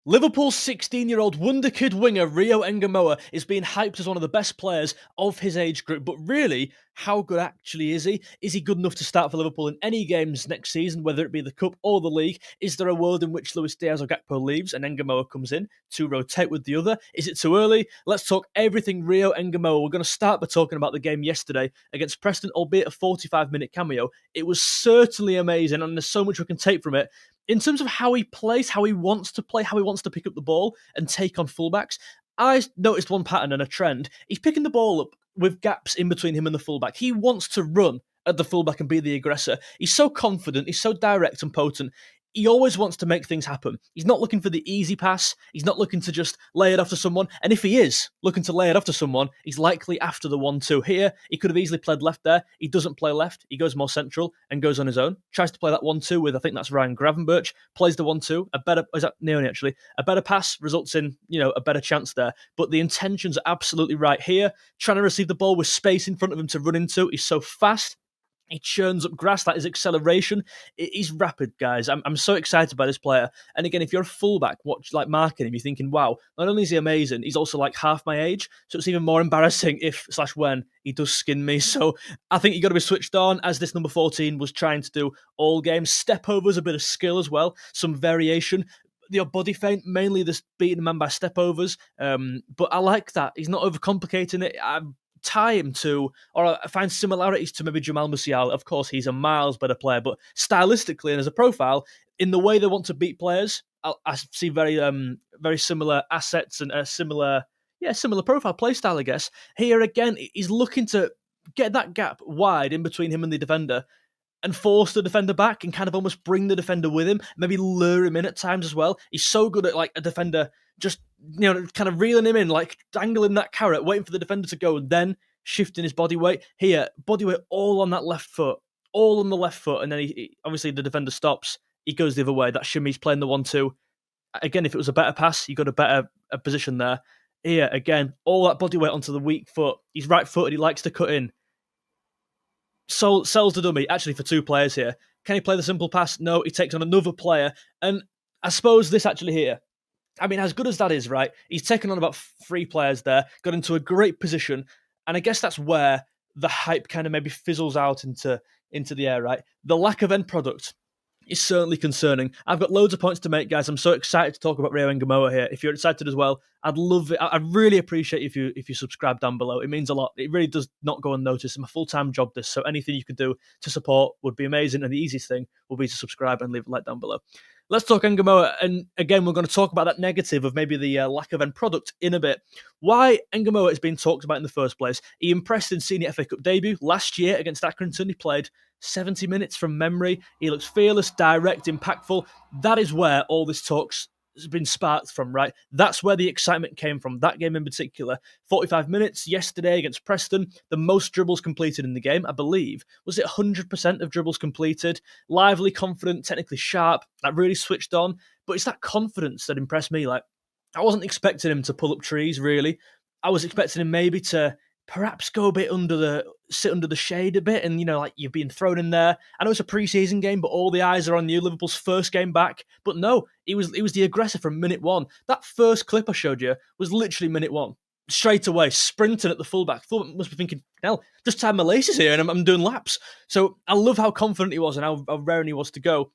Liverpool's 16-year-old wonder kid winger Rio Ngumoha is being hyped as one of the best players of his age group, but really, how good actually is he? Is he good enough to start for Liverpool in any games next season, whether it be the Cup or the League? Is there a world in which Luis Diaz or Gakpo leaves and Ngumoha comes in to rotate with the other? Is it too early? Let's talk everything Rio Ngumoha. We're going to start by talking about the game yesterday against Preston, albeit a 45-minute cameo. It was certainly amazing, and there's so much we can take from it. In terms of how he plays, how he wants to play, how he wants to pick up the ball and take on fullbacks, I noticed one pattern and a trend. He's picking the ball up with gaps in between him and the fullback. He wants to run at the fullback and be the aggressor. He's so confident, he's so direct and potent. He always wants to make things happen. He's not looking for the easy pass. He's not looking to just lay it off to someone. And if he is looking to lay it off to someone, he's likely after the 1-2. Here, he could have easily played left there. He doesn't play left. He goes more central and goes on his own. Tries to play that 1-2 with, I think that's Ryan Gravenberch. Plays the 1-2. Is that Neoni actually? A better pass results in, a better chance there. But the intentions are absolutely right here. Trying to receive the ball with space in front of him to run into. He's so fast. He churns up grass. That is acceleration. He's rapid, guys. I'm so excited by this player. And again, if you're a fullback, marking him, you're thinking, wow, not only is he amazing, he's also like half my age. So it's even more embarrassing if/when he does skin me. So I think you got to be switched on, as this number 14 was trying to do all game. Step overs, a bit of skill as well, some variation. The body feint, mainly this beating a man by step overs. But I like that. He's not overcomplicating it. I find similarities to maybe Jamal Musiala. Of course, he's a miles better player, but stylistically and as a profile, in the way they want to beat players, I see very similar assets and a similar profile play style, I guess. Here again, he's looking to get that gap wide in between him and the defender and force the defender back and kind of almost bring the defender with him, maybe lure him in at times as well. He's so good at like a defender just, kind of reeling him in, like dangling that carrot, waiting for the defender to go and then shifting his body weight. Here, body weight all on that left foot, all on the left foot. And then he obviously the defender stops. He goes the other way. That shimmy's playing the 1-2. Again, if it was a better pass, you got a better position there. Here, again, all that body weight onto the weak foot. He's right-footed. He likes to cut in. Sells the dummy, actually, for two players here. Can he play the simple pass? No, he takes on another player. And I suppose this actually here, I mean, as good as that is, right? He's taken on about three players there, got into a great position. And I guess that's where the hype kind of maybe fizzles out into the air, right? The lack of end product is certainly concerning. I've got loads of points to make, guys. I'm so excited to talk about Rio Ngumoha here. If you're excited as well, I'd love it. I'd really appreciate if you subscribe down below. It means a lot. It really does not go unnoticed. It's my full-time job, this. So anything you can do to support would be amazing. And the easiest thing will be to subscribe and leave a like down below. Let's talk Ngumoha. And again, we're going to talk about that negative of maybe the lack of end product in a bit. Why Ngumoha has been talked about in the first place. He impressed in Senior FA Cup debut last year against Accrington. He played 70 minutes from memory. He looks fearless, direct, impactful. That is where all this talk's has been sparked from, right? That's where the excitement came from, that game in particular. 45 minutes yesterday against Preston, the most dribbles completed in the game, I believe. Was it 100% of dribbles completed? Lively, confident, technically sharp, that really switched on. But it's that confidence that impressed me. Like, I wasn't expecting him to pull up trees, really. I was expecting him maybe to perhaps go a bit sit under the shade a bit, and you're being thrown in there. I know it's a pre-season game, but all the eyes are on you. Liverpool's first game back, but no, he was the aggressor from minute one. That first clip I showed you was literally minute one. Straight away, sprinting at the fullback. Fullback must be thinking, hell, just tied my laces here and I'm doing laps. So I love how confident he was and how raring he was to go.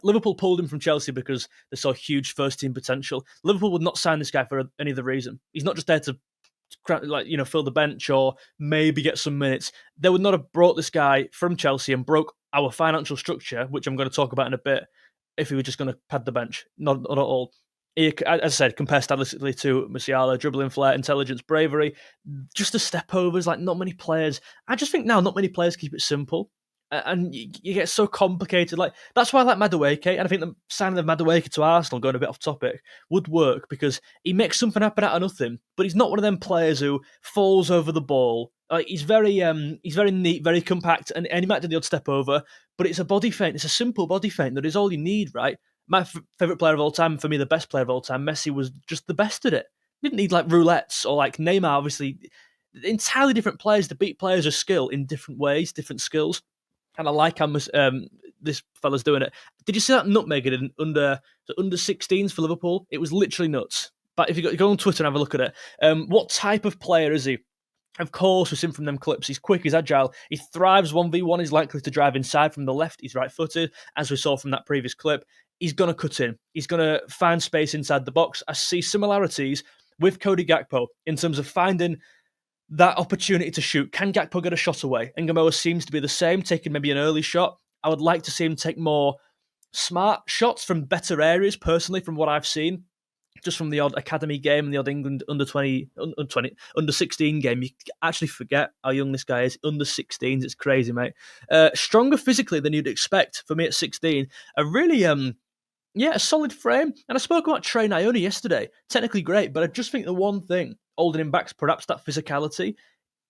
Liverpool pulled him from Chelsea because they saw huge first-team potential. Liverpool would not sign this guy for any other reason. He's not just there to fill the bench or maybe get some minutes. They would not have brought this guy from Chelsea and broke our financial structure, which I'm going to talk about in a bit, if he were just going to pad the bench. Not at all. He, as I said, compared stylistically to Musiala, dribbling flair, intelligence, bravery, just the step overs, like not many players. I just think now not many players keep it simple. And you get so complicated. Like, that's why I like Madueke, and I think the signing of Madueke to Arsenal, going a bit off topic, would work because he makes something happen out of nothing. But he's not one of them players who falls over the ball. Like, he's very neat, very compact, and he might do the odd step over. But it's a body feint. It's a simple body feint that is all you need, right? My favourite player of all time, for me, the best player of all time, Messi, was just the best at it. He didn't need like roulettes or like Neymar. Obviously, entirely different players to beat players of skill in different ways, different skills. And I like how this fella's doing it. Did you see that nutmeg in under 16s for Liverpool? It was literally nuts. But if you go on Twitter and have a look at it, what type of player is he? Of course, we've seen from them clips, he's quick, he's agile, he thrives 1v1, he's likely to drive inside from the left, he's right-footed, as we saw from that previous clip. He's going to cut in. He's going to find space inside the box. I see similarities with Cody Gakpo in terms of finding that opportunity to shoot. Can Gakpo get a shot away? Ngumoha seems to be the same, taking maybe an early shot. I would like to see him take more smart shots from better areas, personally, from what I've seen. Just from the odd academy game and the odd England under 16 game, you actually forget how young this guy is. Under 16s, it's crazy, mate. Stronger physically than you'd expect for me at 16. A really, a solid frame. And I spoke about Trey Ione yesterday. Technically great, but I just think the one thing holding him back is perhaps that physicality.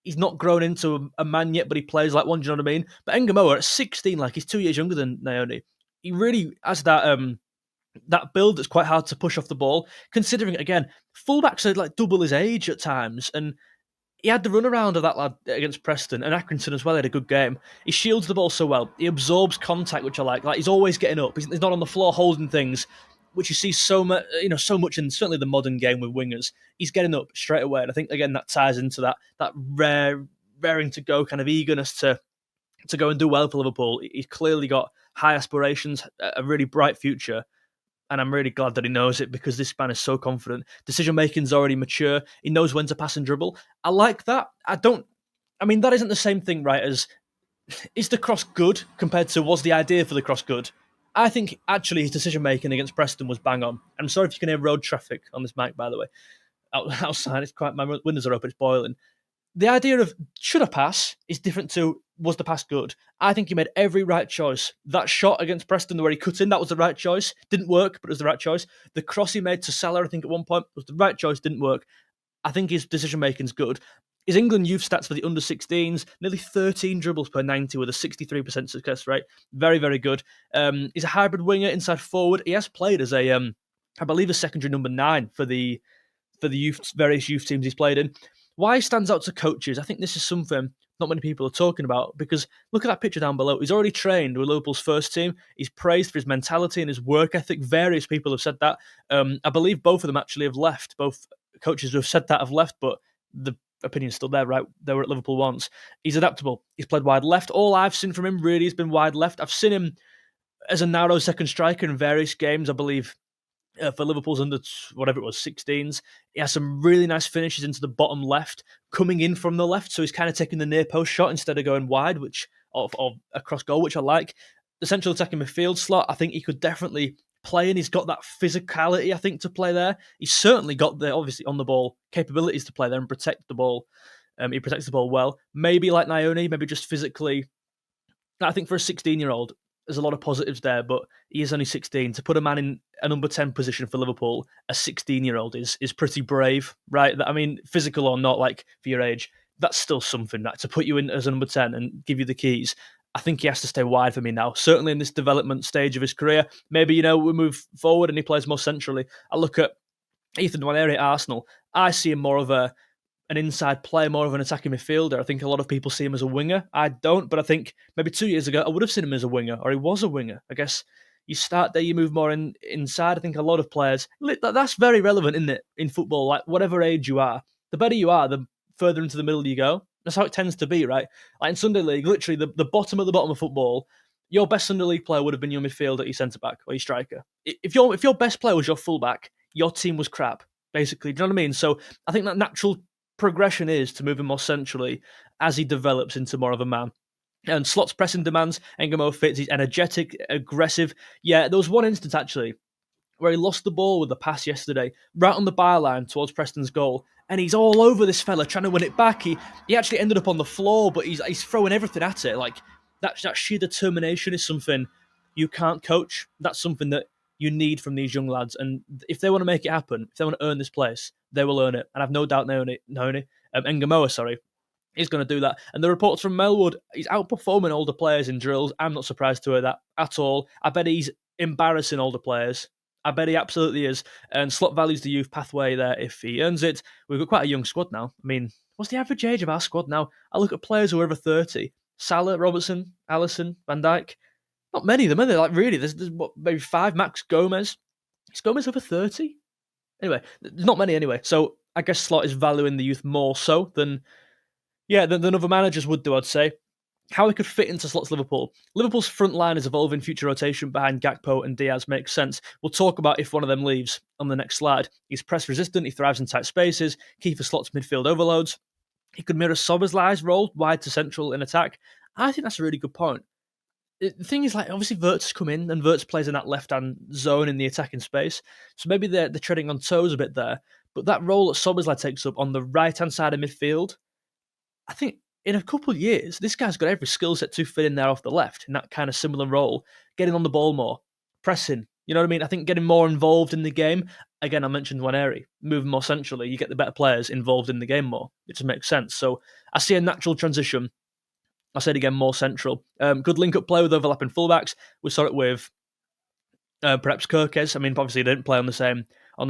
He's not grown into a man yet, but he plays like one. Do you know what I mean? But Ngumoha at 16, like he's 2 years younger than Ione. He really has that build that's quite hard to push off the ball, considering, again, fullbacks are like double his age at times, and he had the runaround of that lad against Preston, and Accrington as well had a good game. He shields the ball so well. He absorbs contact, which I like. Like, he's always getting up. He's not on the floor holding things, which you see so much in certainly the modern game with wingers. He's getting up straight away, and I think, again, that ties into that raring to go kind of eagerness to go and do well for Liverpool. He's clearly got high aspirations, a really bright future, and I'm really glad that he knows it, because this man is so confident. Decision-making's already mature. He knows when to pass and dribble. I like that. That isn't the same thing, right, as is the cross good compared to was the idea for the cross good? I think, actually, his decision-making against Preston was bang on. I'm sorry if you can hear road traffic on this mic, by the way. Outside, it's quite, my windows are open, it's boiling. The idea of should I pass is different to was the pass good. I think he made every right choice. That shot against Preston where he cut in, that was the right choice. Didn't work, but it was the right choice. The cross he made to Salah, I think at one point, was the right choice, didn't work. I think his decision-making's good. His England youth stats for the under-16s, nearly 13 dribbles per 90 with a 63% success rate. Very, very good. He's a hybrid winger, inside forward. He has played as I believe, a secondary number 9 for the various youth teams he's played in. Why he stands out to coaches, I think this is something not many people are talking about, because look at that picture down below. He's already trained with Liverpool's first team. He's praised for his mentality and his work ethic. Various people have said that. I believe both of them actually have left. Both coaches who have said that have left, but the opinion's still there, right? They were at Liverpool once. He's adaptable. He's played wide left. All I've seen from him really has been wide left. I've seen him as a narrow second striker in various games, I believe, for Liverpool's under, whatever it was, 16s. He has some really nice finishes into the bottom left, coming in from the left, so he's kind of taking the near post shot instead of going wide, or across goal, which I like. The central attacking midfield slot, I think he could definitely play in. He's got that physicality, I think, to play there. He's certainly got the, obviously, on the ball capabilities to play there and protect the ball. He protects the ball well. Maybe like Ione, maybe just physically. I think for a 16-year-old, there's a lot of positives there, but he is only 16. To put a man in a number 10 position for Liverpool, a 16-year-old is pretty brave, right? I mean, physical or not, like, for your age, that's still something. That to put you in as a number 10 and give you the keys, I think he has to stay wide for me now. Certainly in this development stage of his career. Maybe, we move forward and he plays more centrally. I look at Ethan Nwaneri at Arsenal. I see him more of an inside player, more of an attacking midfielder. I think a lot of people see him as a winger. I don't, but I think maybe 2 years ago, I would have seen him as a winger, or he was a winger. I guess you start there, you move more inside. I think a lot of players, that's very relevant, isn't it, in football? Like, whatever age you are, the better you are, the further into the middle you go. That's how it tends to be, right? Like in Sunday League, literally the bottom of the bottom of football, your best Sunday League player would have been your midfielder, your centre-back, or your striker. If your best player was your full-back, your team was crap, basically. Do you know what I mean? So I think that natural progression is to move him more centrally as he develops into more of a man. And Slot's pressing demands, Ngumoha fits, he's energetic, aggressive. Yeah, there was one instance, actually, where he lost the ball with the pass yesterday, right on the byline towards Preston's goal, and he's all over this fella trying to win it back. He actually ended up on the floor, but he's throwing everything at it. Like, that sheer determination is something you can't coach. That's something that you need from these young lads, and if they want to make it happen, if they want to earn this place, they will earn it. And I've no doubt Ngumoha, is going to do that. And the reports from Melwood, he's outperforming older players in drills. I'm not surprised to hear that at all. I bet he's embarrassing older players. I bet he absolutely is. And Slot values the youth pathway there if he earns it. We've got quite a young squad now. I mean, what's the average age of our squad now? I look at players who are over 30. Salah, Robertson, Alisson, Van Dijk. Not many of them, are there? Like, really, there's what, maybe 5 max. Gomez. Is Gomez over 30? Anyway, there's not many anyway. So I guess Slot is valuing the youth more so than than other managers would do, I'd say. How he could fit into Slot's Liverpool. Liverpool's front line is evolving. Future rotation behind Gakpo and Diaz makes sense. We'll talk about if one of them leaves on the next slide. He's press resistant. He thrives in tight spaces. Key for Slot's midfield overloads. He could mirror Soberslai's role, wide to central in attack. I think that's a really good point. The thing is, like, obviously Wirtz has come in and Wirtz plays in that left-hand zone in the attacking space. So maybe they're treading on toes a bit there. But that role that Soberslai takes up on the right-hand side of midfield, I think in a couple of years, this guy's got every skill set to fit in there off the left in that kind of similar role, getting on the ball more, pressing. You know what I mean? I think getting more involved in the game. Again, I mentioned Waneri, moving more centrally. You get the better players involved in the game more. It just makes sense. So I see a natural transition. I said again, more central. Good link-up play with overlapping fullbacks. We saw it with perhaps Kirkes. I mean, obviously they didn't play on the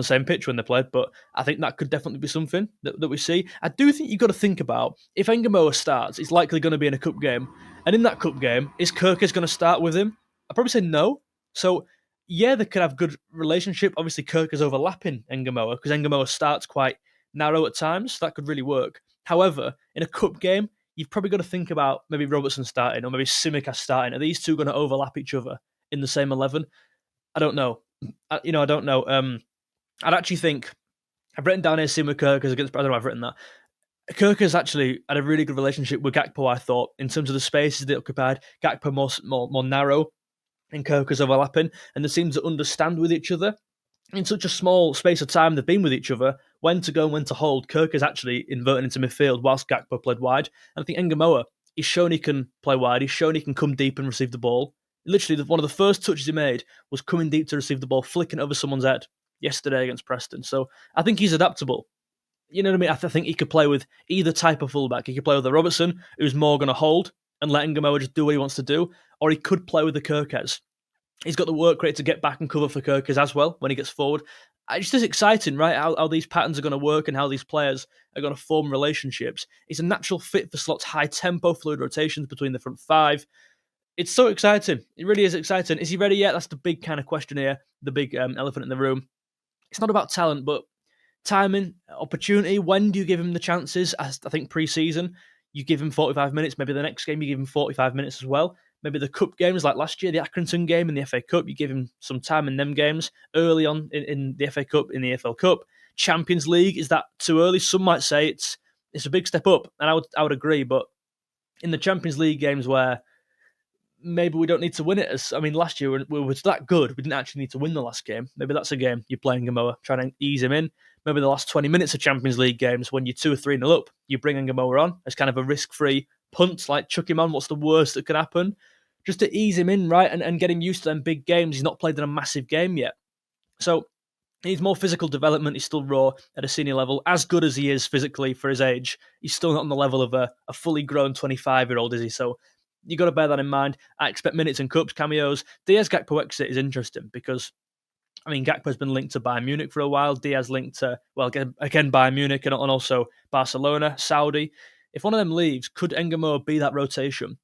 same pitch when they played, but I think that could definitely be something that we see. I do think you've got to think about, if Ngumoha starts, it's likely going to be in a cup game. And in that cup game, is Kirkes going to start with him? I'd probably say no. So, yeah, they could have good relationship. Obviously, Kirkes overlapping Ngumoha, because Ngumoha starts quite narrow at times. So that could really work. However, in a cup game, you've probably got to think about maybe Robertson starting or maybe Simikas starting. Are these two going to overlap each other in the same 11? I don't know. I don't know. I'd actually think I've written down here Sima Kirkes against. I don't know. I've written that. Kirkes actually had a really good relationship with Gakpo. I thought in terms of the spaces they occupied, Gakpo more narrow, and Kirkes overlapping, and they seem to understand with each other in such a small space of time. They've been with each other, when to go and when to hold. Kirkes actually inverted into midfield whilst Gakpo played wide, and I think Ngumoha, he's shown he can play wide. He's shown he can come deep and receive the ball. Literally, one of the first touches he made was coming deep to receive the ball, flicking over someone's head yesterday against Preston. So I think he's adaptable. You know what I mean? I think he could play with either type of fullback. He could play with a Robertson, who's more going to hold and let Ngumoha just do what he wants to do, or he could play with the Kirkes. He's got the work rate to get back and cover for Kirkes as well when he gets forward. It's just exciting, right? How these patterns are going to work and how these players are going to form relationships. It's a natural fit for Slot's high-tempo fluid rotations between the front five. It's so exciting. It really is exciting. Is he ready yet? That's the big kind of question here, the big elephant in the room. It's not about talent, but timing, opportunity. When do you give him the chances? I think pre-season, you give him 45 minutes. Maybe the next game, you give him 45 minutes as well. Maybe the cup games like last year, the Accrington game in the FA Cup, you give him some time in them games early on in the FA Cup, in the EFL Cup. Champions League, is that too early? Some might say it's a big step up, and I would agree. But in the Champions League games where maybe we don't need to win it. Last year we were that good. We didn't actually need to win the last game. Maybe that's a game you're playing Ngumoha, trying to ease him in. Maybe the last 20 minutes of Champions League games, when you're 2 or 3-0 up, you bring Ngumoha on as kind of a risk-free punt, like chuck him on. What's the worst that could happen? Just to ease him in, right, and get him used to them big games. He's not played in a massive game yet. So he needs more physical development. He's still raw at a senior level. As good as he is physically for his age, he's still not on the level of a fully grown 25-year-old, is he? So you got to bear that in mind. I expect minutes and cups, cameos. Diaz Gakpo exit is interesting because, Gakpo's been linked to Bayern Munich for a while. Diaz linked to, again Bayern Munich and also Barcelona, Saudi. If one of them leaves, could Ngumoha be that rotation?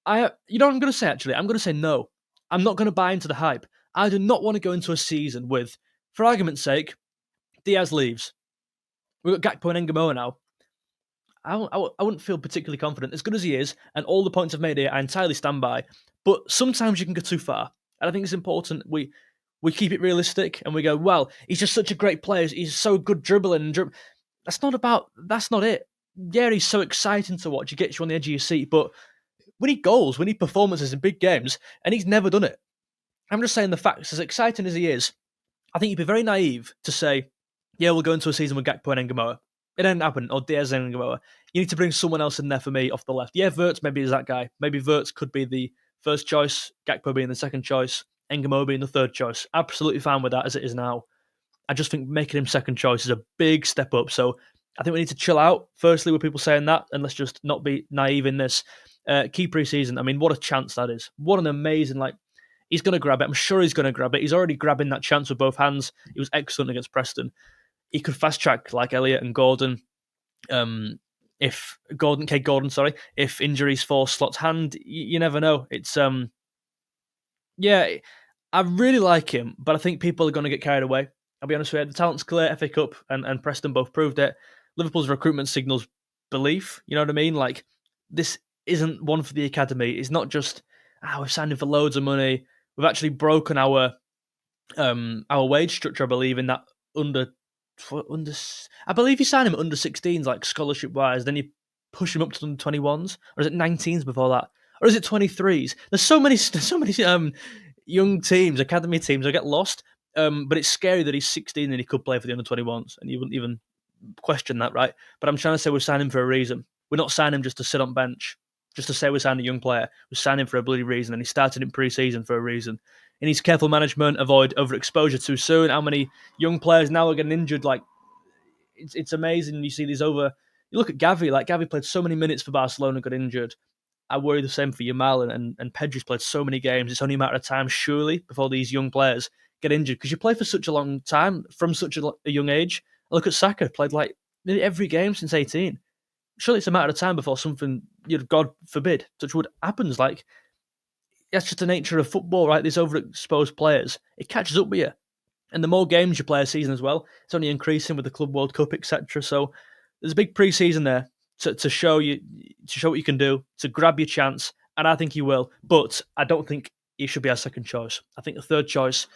What I'm going to say, actually? I'm going to say no. I'm not going to buy into the hype. I do not want to go into a season with, for argument's sake, Diaz leaves. We've got Gakpo and Ngumoha now. I wouldn't feel particularly confident, as good as he is, and all the points I've made here, I entirely stand by. But sometimes you can go too far, and I think it's important we keep it realistic, and we go, well, he's just such a great player, he's so good dribbling. That's not it. Yeah, he's so exciting to watch, he gets you on the edge of your seat, but we need goals, we need performances in big games, and he's never done it. I'm just saying the facts, as exciting as he is, I think you'd be very naive to say, yeah, we'll go into a season with Gakpo and Ngumoha. It didn't happen, or Diaz and Ngumoha. You need to bring someone else in there for me off the left. Yeah, Wirtz maybe is that guy. Maybe Wirtz could be the first choice, Gakpo being the second choice, Ngumoha being the third choice. Absolutely fine with that as it is now. I just think making him second choice is a big step up. So I think we need to chill out, firstly, with people saying that, and let's just not be naive in this. Key pre-season, what a chance that is. What an amazing, he's going to grab it. I'm sure he's going to grab it. He's already grabbing that chance with both hands. He was excellent against Preston. He could fast track like Elliott and Gordon. If injuries force Slot's hand, you never know. It's Yeah, I really like him, but I think people are going to get carried away. I'll be honest with you. The talent's clear. FA Cup and Preston both proved it. Liverpool's recruitment signals belief. You know what I mean? Like, this isn't one for the academy. It's not just, we've signed him for loads of money. We've actually broken our wage structure, I believe, in that under under. I believe you sign him at under 16s, like scholarship wise. Then you push him up to under 21s, or is it 19s before that, or is it 23s? There's so many young teams, academy teams, I get lost. But it's scary that he's 16 and he could play for the under 21s, and you wouldn't even question that, right? But I'm trying to say we're signing him for a reason. We're not signing him just to sit on bench, just to say we signed a young player. We're signing him for a bloody reason, and he started in pre-season for a reason. He needs careful management, avoid overexposure too soon. How many young players now are getting injured? Like, it's amazing. You see these over. You look at Gavi. Like, Gavi played so many minutes for Barcelona, got injured. I worry the same for Yamal and Pedri's played so many games. It's only a matter of time, surely, before these young players get injured, because you play for such a long time from such a young age. Look at Saka, played like nearly every game since 18. Surely it's a matter of time before something, God forbid, touch wood, happens. Like, that's just the nature of football, right? These overexposed players, it catches up with you. And the more games you play a season as well, it's only increasing with the Club World Cup, etc. So there's a big pre-season there to show what you can do, to grab your chance, and I think he will. But I don't think he should be our second choice. I think the third choice,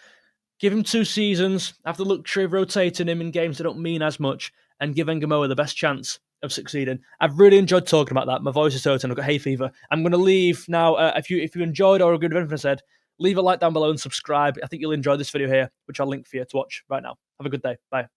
give him 2 seasons, have the luxury of rotating him in games that don't mean as much, and give Ngumoha the best chance of succeeding. I've really enjoyed talking about that. My voice is hurting. I've got hay fever. I'm going to leave now. If you enjoyed or agreed with anything I said, leave a like down below and subscribe. I think you'll enjoy this video here, which I'll link for you to watch right now. Have a good day. Bye.